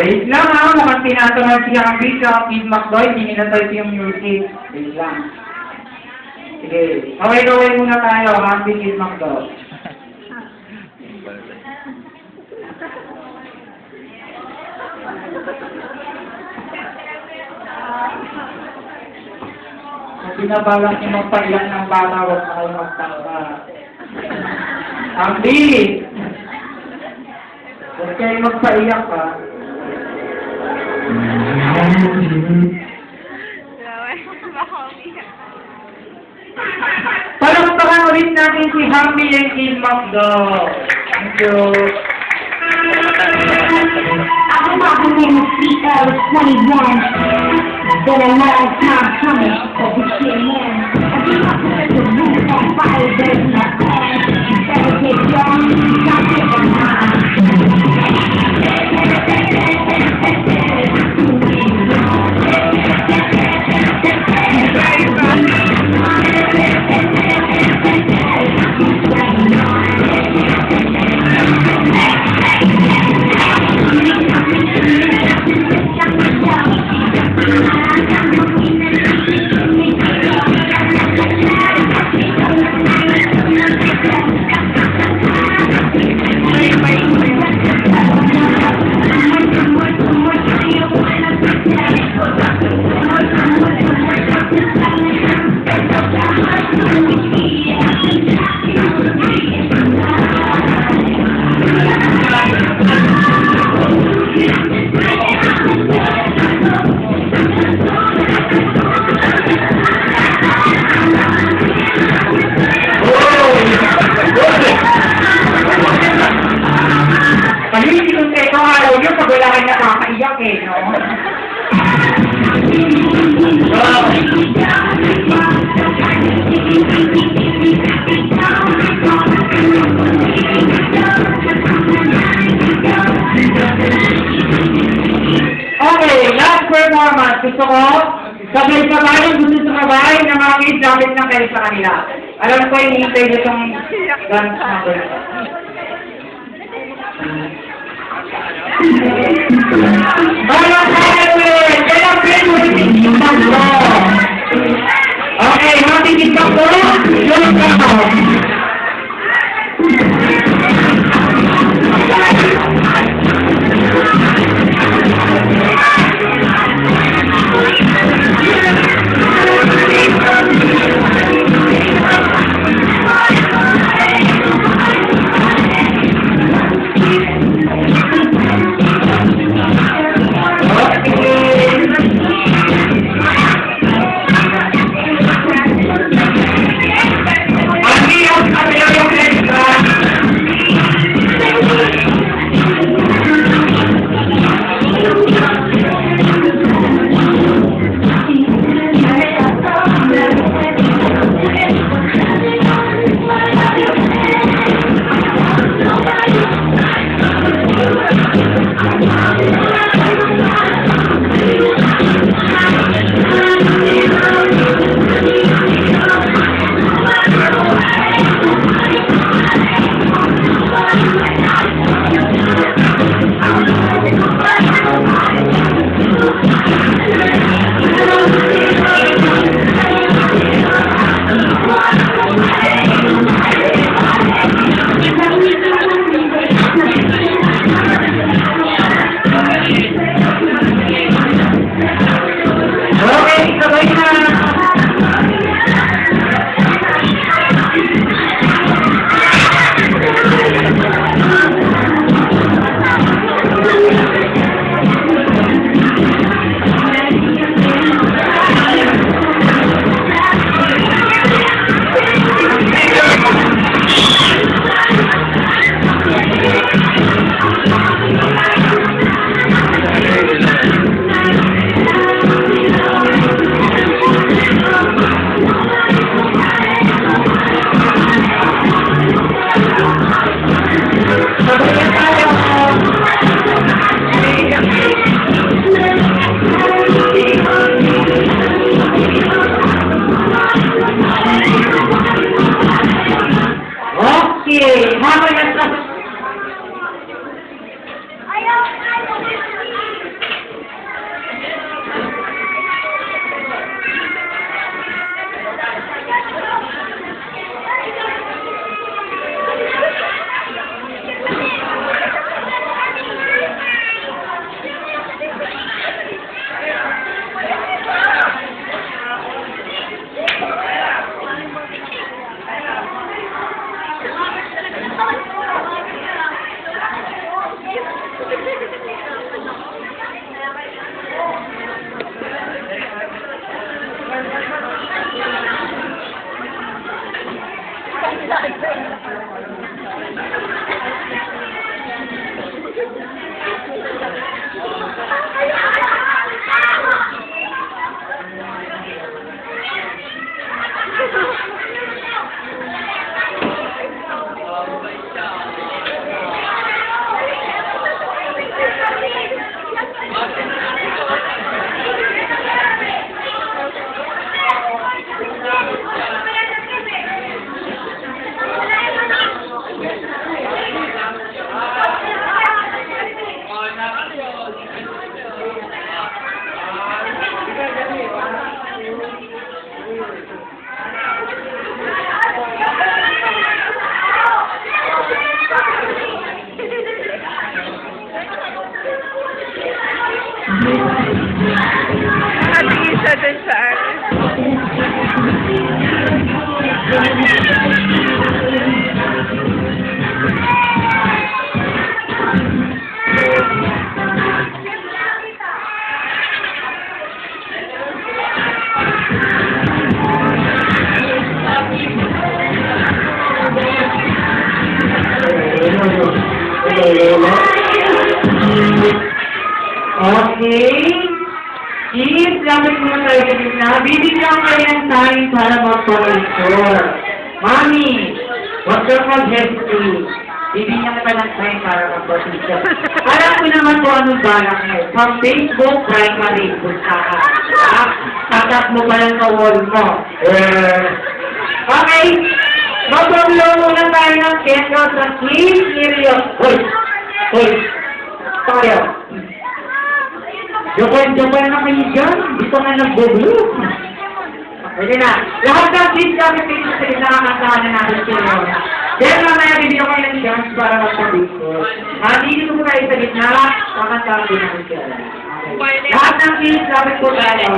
Wait lang ha, mukhang tinatangan siya ang bisa, Kid McDoy, hindi nila tayo yung music. Wait lang. Sige, kaway-kaway muna tayo, happy Kid McDoy. Kung binabalak niyo magpailan ng bata, huwag na kayo magtangka. Happy! Huwag kayo magpaiyak ha. Palakpakan ulit natin si Hamby and Kid McDo. Thank you. I've been walking in the street I was 21. Been a long time coming for this shit, man. I just have to set the roof on fire, there's my plan. Better get young, stop getting mine. Wala kang nakakaiyak eh, no? Okay, last performance. Gusto ko, sabay-sabay yung gusto sa kabay na mga kids, dapat na kayo sa kanila. Alam ko yung hintay nitong dance number. Okay, matikita ko yung tao. Okay. Kids, lapit mo tayo sa gitna. Bibigyan kayo ng time para mag-picture. Mami, huwag kang mag-hesitate. Bibigyan ka ng time para mag-picture. Alam ko naman kung anong balak mo. From Facebook, primary, punta ka. Tatak mo pa lang sa wall mo. Okay. Mag-blow muna tayo ng candle sa clean area. Hoy! Hoy! Tayo. Japan na kayo dyan. Gusto nga nag-blow. Pwede na. Lahat ng kids kami sa nakakasahan na natin sila. Then mamaya bibigyan kayo ng chance para magpabigyan. Dito po tayo sa gitna. Makasabi natin sila. Lahat ng kids kami po tayo.